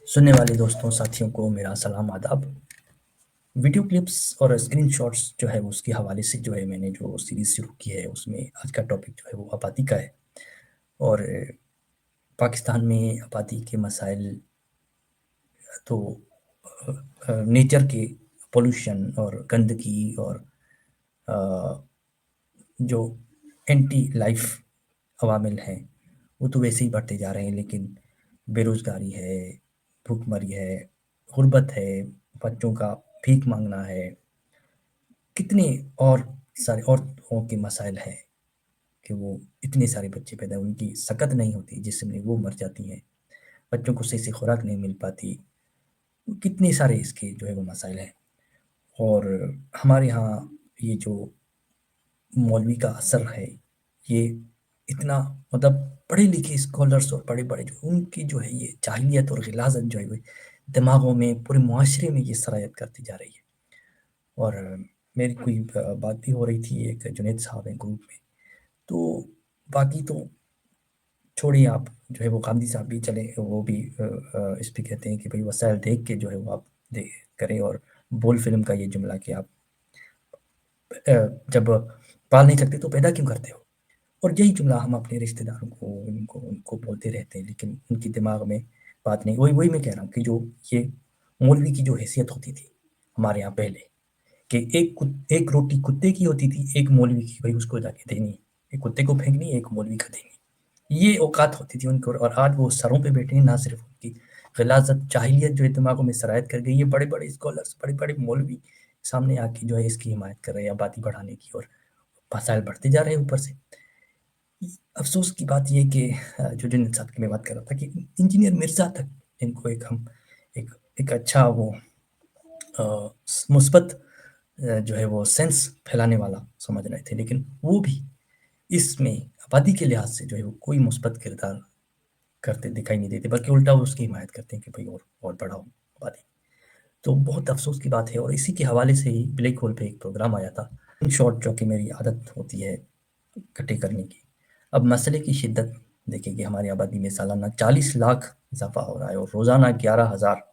सुनने वाले दोस्तों साथियों को मेरा सलाम आदाब। वीडियो क्लिप्स और स्क्रीन शॉट्स जो है उसके हवाले से जो है मैंने जो सीरीज़ शुरू की है उसमें आज का टॉपिक जो है वो आबादी का है। और पाकिस्तान में आबादी के मसाइल तो नेचर के पोल्यूशन और गंदगी और अ, जो एंटी लाइफ अवामिल हैं वो तो वैसे ही बढ़ते जा रहे हैं, लेकिन बेरोज़गारी है, भूखमरी है, गुर्बत है, बच्चों का भीख मांगना है, कितने और सारे औरतों के मसाइल हैं कि वो इतने सारे बच्चे पैदा उनकी सकत नहीं होती जिसमें वो मर जाती हैं, बच्चों को सही से खुराक नहीं मिल पाती, कितने सारे इसके जो है वो मसाइल हैं। और हमारे यहाँ ये जो मौलवी का असर है, ये इतना मतलब पढ़े लिखे स्कॉलर्स और बड़े बड़े जो उनकी जो है ये जाहिलियत और गिलाजत जो है वो दिमागों में पूरे मुआशरे में ये सरायत करती जा रही है। और मेरी कोई बात भी हो रही थी, एक जुनैद साहब हैं ग्रुप में, तो बाकी तो छोड़िए, आप जो है वो गांधी साहब भी चले, वो भी इस पे कहते हैं कि भाई वसाइल देख के जो है वो आप दे करें। और बोल फिल्म का ये जुमला कि आप जब पाल नहीं सकते तो पैदा क्यों करते हो, और यही जुमला हम अपने रिश्तेदारों को उनको उनको बोलते रहते हैं, लेकिन उनकी दिमाग में बात नहीं। वही वही मैं कह रहा हूँ कि जो ये मौलवी की जो हैसियत होती थी हमारे यहाँ पहले, कि एक रोटी कुत्ते की होती थी, एक मौलवी की, भाई उसको जाके देनी, एक कुत्ते को फेंकनी, एक मौलवी को देनी, ये औकात होती थी उनको। और आज वो सरों पे बैठे हैं, ना सिर्फ उनकी ग़िलाज़त जाहिलियत जो है दिमागों में सरायत कर गई है, बड़े-बड़े स्कॉलर्स, बड़े-बड़े मौलवी सामने आके जो है इसकी हिमायत कर रहे हैं आबादी बढ़ाने की, और मसाइल बढ़ते जा रहे हैं ऊपर से। अफ़सोस की बात ये है कि जो जुनैद साहब की मैं बात कर रहा था कि इंजीनियर मिर्ज़ा तक इनको एक एक अच्छा वो मुस्बत जो है वो सेंस फैलाने वाला समझ रहे थे, लेकिन वो भी इसमें आबादी के लिहाज से जो है वो कोई मुस्बत किरदार करते दिखाई नहीं देते, बल्कि उल्टा वो उसकी हिमायत करते हैं कि भाई और बढ़ाओ आबादी। तो बहुत अफ़सोस की बात है, और इसी के हवाले से ही ब्लैक होल पे एक प्रोग्राम आया था। इन शॉर्ट जो कि मेरी आदत होती है इकट्ठे करने की। अब मसले की शिद्दत देखिए कि हमारी आबादी में सालाना 40 लाख इज़ाफ़ा हो रहा है और रोज़ाना 11,000,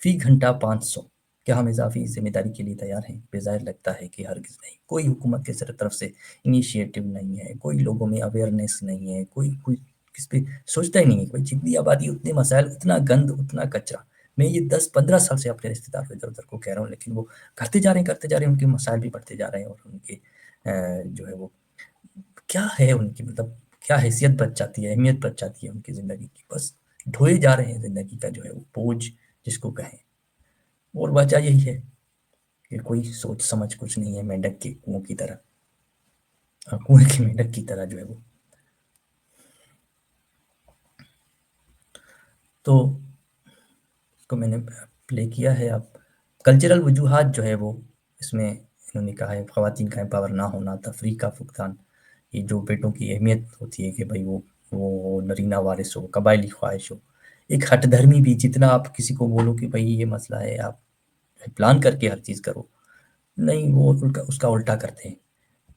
फ़ी घंटा 500। क्या हम इज़ाफ़ी ज़िम्मेदारी के लिए तैयार हैं? बेज़ाहिर लगता है कि हरगिज़ नहीं। कोई हुकूमत की तरफ से इनिशिएटिव नहीं है, कोई लोगों में अवेयरनेस नहीं है, कोई कोई किस पे सोचता ही नहीं है कि भाई जितनी आबादी उतने मसाइल, उतना गंद, उतना कचरा। मैं ये 10-15 साल से अपने रिश्तेदार को इधर-उधर को कह रहा हूँ, लेकिन वो करते जा रहे हैं, उनके मसाइल भी बढ़ते जा रहे हैं, और उनके जो है वो क्या है उनकी, मतलब क्या हैसियत बच जाती है, अहमियत बच जाती है उनकी ज़िंदगी की, बस ढोए जा रहे हैं ज़िंदगी का जो है वो बोझ जिसको कहें। और वजह यही है कि कोई सोच समझ कुछ नहीं है, मेंढक के कुओं की तरह, कुएं के मेंढक की तरह जो है वो। तो इसको मैंने प्ले किया है। अब कल्चरल वजूहात जो है वो इसमें इन्होंने कहा है, ख़वातीन का एम्पावर ना होना, तफरीक का फुकदान, ये जो बेटों की अहमियत होती है कि भाई वो नरीना वारिस हो, कबायली ख्वाहिश हो, एक हठधर्मी भी, जितना आप किसी को बोलो कि भाई ये मसला है, आप प्लान करके हर चीज़ करो, नहीं, वो उनका उसका उल्टा करते हैं।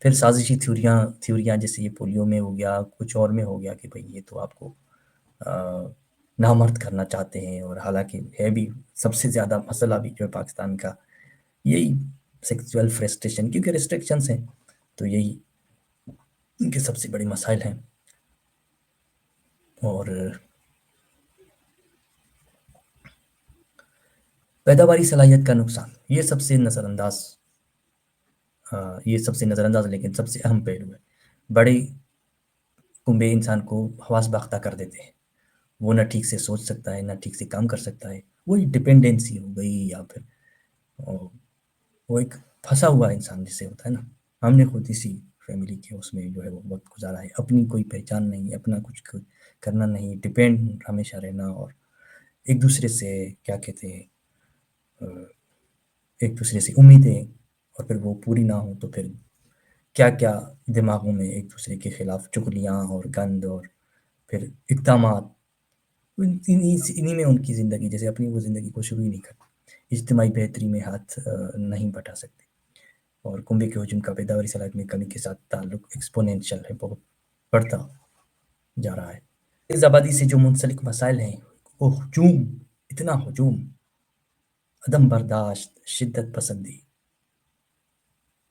फिर साजिशी थ्योरियाँ जैसे ये पोलियो में हो गया, कुछ और में हो गया कि भई ये तो आपको अ, नामर्द करना चाहते हैं, और हालाँकि है भी। सबसे ज़्यादा मसला भी जो है पाकिस्तान का यही सेक्सुअल फ्रस्ट्रेशन, क्योंकि रिस्ट्रिक्शंस हैं, तो यही इनके सबसे बड़े मसाइल हैं। और पैदावारी सलाहियत का नुकसान, ये सबसे नज़रअंदाज लेकिन सबसे अहम पहलू है। बड़े कुंबे इंसान को हवास बाख्ता कर देते हैं। वो ना ठीक से सोच सकता है, ना ठीक से काम कर सकता है। वही डिपेंडेंसी हो गई, या फिर अ, वो एक फँसा हुआ इंसान जिसे होता है ना। हमने खुद इसी फैमिली के उसमें जो है वो वक़्त गुज़ारा है। अपनी कोई पहचान नहीं, अपना कुछ करना नहीं, डिपेंड हमेशा रहना, और एक-दूसरे से क्या कहते हैं, अ, एक-दूसरे से उम्मीदें, और फिर वो पूरी ना हो तो फिर क्या-क्या दिमागों में एक-दूसरे के खिलाफ चुगलियाँ और गंद, और फिर इक़दामात, इन्हीं में उनकी ज़िंदगी, जैसे अपनी वो ज़िंदगी को शुरू ही नहीं करते। इज्तिमाई बेहतरी में हाथ नहीं बटा सकते। और कुंभे के हजूम का पैदावारी सलाहियत में कमी के साथ ताल्लुक एक्सपोनेंशियल है, बहुत बढ़ता जा रहा है। इस आबादी से जो मुंसलिक मसाइल हैं, वो हजूम इतना हुजूम, अदम बर्दाश्त, शिद्दत पसंदी,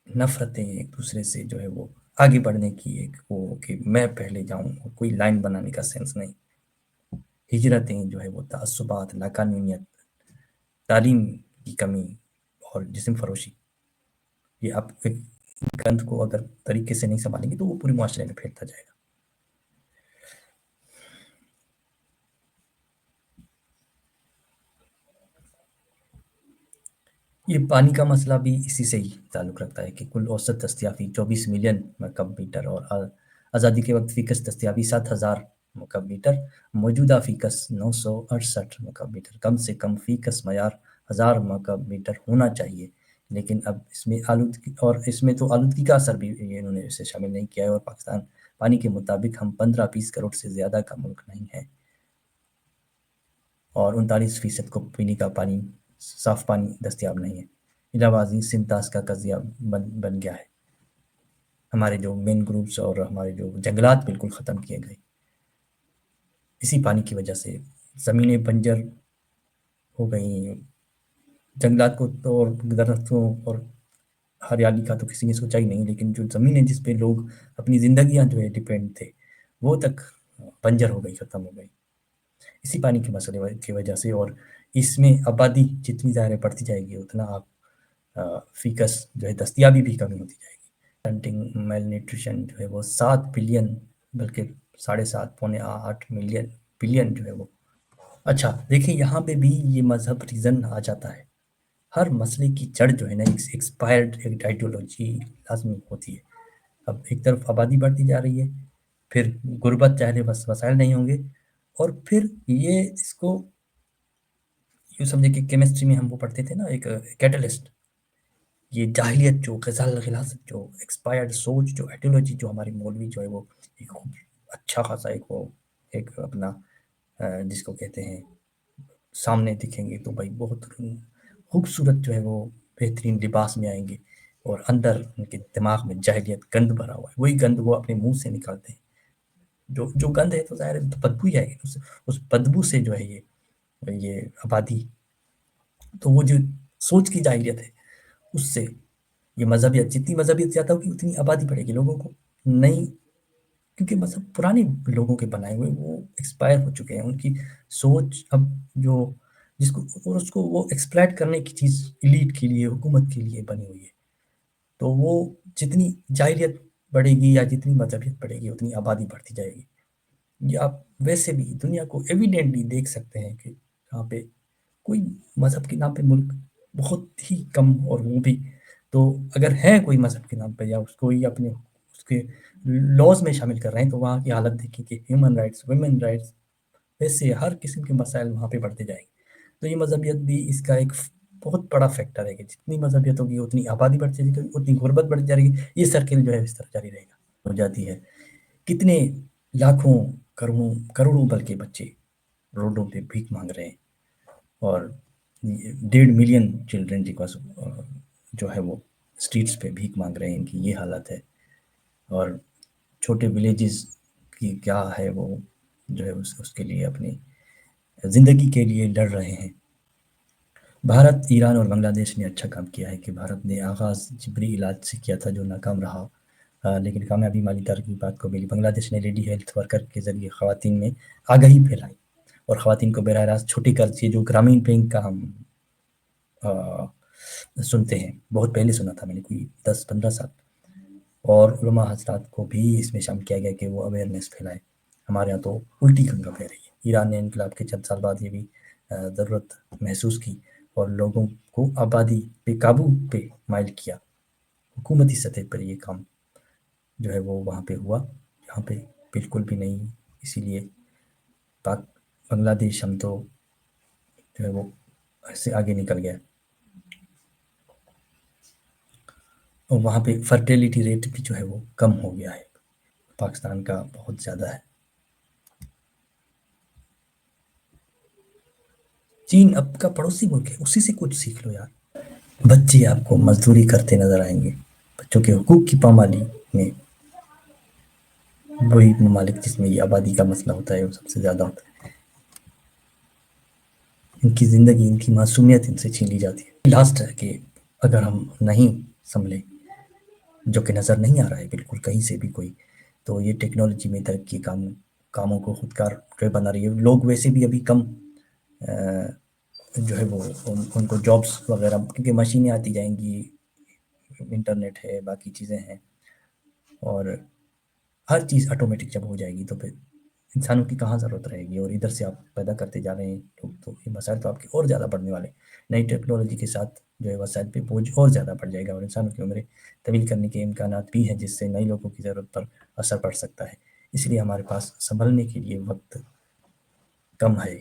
नफरतें एक दूसरे से जो है वो आगे बढ़ने की एक वो कि मैं पहले जाऊं, कोई लाइन बनाने का सेंस नहीं, हिजरतें जो है वो तअस्सुबात, लाकानूनियत, तालीम की कमी और जिस्म फरोशी, ये आप एक गंध को अगर तरीके से नहीं संभालेंगे तो वो पूरे मुआशरे में फैलता जाएगा। ये पानी का मसला भी इसी से ही ताल्लुक़ रखता है कि कुल औसत दस्तयाबी 24 मिलियन मरकब मीटर और आज़ादी के वक्त फ़ीकस दस्तयाबी 7,000 मरकब मीटर, मौजूदा फ़ीकस 968 मरकब मीटर, कम से कम फ़ीकस मयार 1000 मरकब मीटर होना चाहिए। लेकिन अब इसमें आलूदगी, और इसमें तो आलूदगी का असर भी ये इन्होंने इसे शामिल नहीं किया है, और पाकिस्तान पानी के मुताबिक हम 15-20 करोड़ से ज़्यादा का मुल्क नहीं है, और 39% को पीने का पानी, साफ़ पानी दस्तयाब नहीं है। इलाहाबादी सिंतास का कज़िया बन गया है। हमारे जो मैनग्रोव्स और हमारे जो जंगलात बिल्कुल ख़त्म किए गए इसी पानी की वजह से। ज़मीनें बंजर हो गई, जंगलात को तो और दरख्तों और हरियाली का तो किसी ने सोचा ही नहीं, लेकिन जो ज़मीनें जिस पे लोग अपनी ज़िंदगियाँ जो है डिपेंड थे, वो तक बंजर हो गई, ख़त्म हो गई इसी पानी के मसले की वजह से। और इसमें आबादी जितनी ज़्यादा बढ़ती जाएगी उतना आप फ़ीकस जो है दस्तयाबी भी कमी होती जाएगी। स्टंटिंग, मेल न्यूट्रिशन जो है वो 7 बिलियन, बल्कि 7.5 पौने 8 मिलियन बिलियन जो है वो। अच्छा देखिए, यहाँ पे भी ये मज़हब रीज़न आ जाता है। हर मसले की जड़ जो है ना एक्सपायर्ड एक आइडियोलॉजी लाजमी होती है। अब एक तरफ आबादी बढ़ती जा रही है, फिर गुर्बत चाहे बस वसाइल नहीं होंगे, और फिर ये इसको यूँ समझे कि केमिस्ट्री में हम वो पढ़ते थे ना, एक कैटलिस्ट, ये जाहिलियत जो गज़ल ग़िलाज़त जो एक्सपायर्ड सोच जो आइडियोलॉजी जो हमारे मौलवी जो है वो एक खूब अच्छा खासा एक वो एक अपना जिसको कहते हैं सामने दिखेंगे तो भाई बहुत खूबसूरत जो है वो बेहतरीन लिबास में आएंगे, और अंदर उनके दिमाग में जाहिलियत गंद भरा हुआ है, वही गंद वो अपने मुंह से निकालते हैं। जो जो गंद है तो ज़ाहिर है तो बदबू ही आएगी, उस बदबू से जो है ये आबादी, तो वो जो सोच की जाहिलियत है उससे ये मजहबियत, जितनी मजहबियत ज़्यादा होगी उतनी आबादी बढ़ेगी लोगों को नई, क्योंकि मज़हब पुराने लोगों के बनाए हुए वो एक्सपायर हो चुके हैं, उनकी सोच अब जो जिसको और उसको वो एक्सप्लॉइट करने की चीज़ एलीट के लिए, हुकूमत के लिए बनी हुई है। तो वो जितनी जाहिलियत बढ़ेगी या जितनी मजहबियत बढ़ेगी उतनी आबादी बढ़ती जाएगी। ये आप वैसे भी दुनिया को एविडेंटली देख सकते हैं कि यहाँ पे कोई मज़हब के नाम पे मुल्क बहुत ही कम, और वो भी तो अगर है कोई मज़हब के नाम पे या उसको ही अपने उसके लॉज़ में शामिल कर रहे हैं, तो वहाँ की हालत देखिए कि ह्यूमन राइट्स, वुमेन राइट्स, वैसे हर किस्म के मसाइल वहाँ पे बढ़ते जाएँगे। तो ये मज़हबियत भी इसका एक बहुत बड़ा फैक्टर है कि जितनी मज़हबियत होगी उतनी आबादी बढ़ती जाएगी, उतनी गुर्बत बढ़ती जाएगी, ये सर्किल जो है इस तरह जारी रहेगा, हो जाती है। कितने लाखों, करोड़ों बल्कि बच्चे रोडों पे भीख माँग रहे हैं, और 1.5 मिलियन चिल्ड्रन जी का जो है वो स्ट्रीट्स पे भीख मांग रहे हैं, इनकी ये हालत है। और छोटे विलेजेस की क्या है वो जो है उसके लिए अपनी ज़िंदगी के लिए लड़ रहे हैं। भारत, ईरान और बांग्लादेश ने अच्छा काम किया है कि भारत ने आगाज़ जबरी इलाज से किया था जो नाकाम रहा, लेकिन कामयाबी माली तरगीबात को मिली। बांग्लादेश ने लेडी हेल्थ वर्कर के ज़रिए ख़वातीन में आगाही फैलाई, और ख़वातीन को बराह रास्त छोटे कर्ज, ये जो ग्रामीण बैंक का हम सुनते हैं, बहुत पहले सुना था मैंने, कोई 10-15 साल, और उलमा हज़रात को भी इसमें शामिल किया गया कि वो अवेयरनेस फैलाए। हमारे यहाँ तो उल्टी गंगा बह रही है। ईरान ने इनकलाब के चंद साल बाद ये भी ज़रूरत महसूस की और लोगों को आबादी पे काबू पे माइल किया। हुकूमती सतह पर ये काम जो है वो वहाँ पे हुआ, यहाँ पे बिल्कुल भी नहीं। इसीलिए पाक बांग्लादेश हम तो जो है वो ऐसे आगे निकल गया, और वहाँ पे फर्टिलिटी रेट भी जो है वो कम हो गया है, पाकिस्तान का बहुत ज़्यादा है। चीन आपका पड़ोसी मुल्क है, उसी से कुछ सीख लो यार। बच्चे आपको मजदूरी करते नजर आएंगे, बच्चों के हुकूक की पामाली में वही ममालिक जिसमें ये आबादी का मसला होता है वो सबसे ज़्यादा होता है। इनकी ज़िंदगी, इनकी मासूमियत इनसे छीन ली जाती है। लास्ट है कि अगर हम नहीं संभले, जो कि नज़र नहीं आ रहा है बिल्कुल कहीं से भी कोई, तो ये टेक्नोलॉजी में तरक्की कामों को खुदकार जो बना रही है। लोग वैसे भी अभी कम जो है वो उनको जॉब्स वगैरह, क्योंकि मशीनें आती जाएंगी, इंटरनेट है, बाकी चीज़ें हैं, और हर चीज़ ऑटोमेटिक जब हो जाएगी तो फिर इंसानों की कहाँ ज़रूरत रहेगी। और इधर से आप पैदा करते जा रहे हैं लोग, तो ये मसाइल तो आपके और ज़्यादा बढ़ने वाले। नई टेक्नोलॉजी के साथ जो है वसाइल पे बोझ और ज़्यादा बढ़ जाएगा, और इंसानों की उम्रें तवील करने के इम्कानात भी हैं, जिससे नए लोगों की ज़रूरत पर असर पड़ सकता है। इसलिए हमारे पास संभलने के लिए वक्त कम है।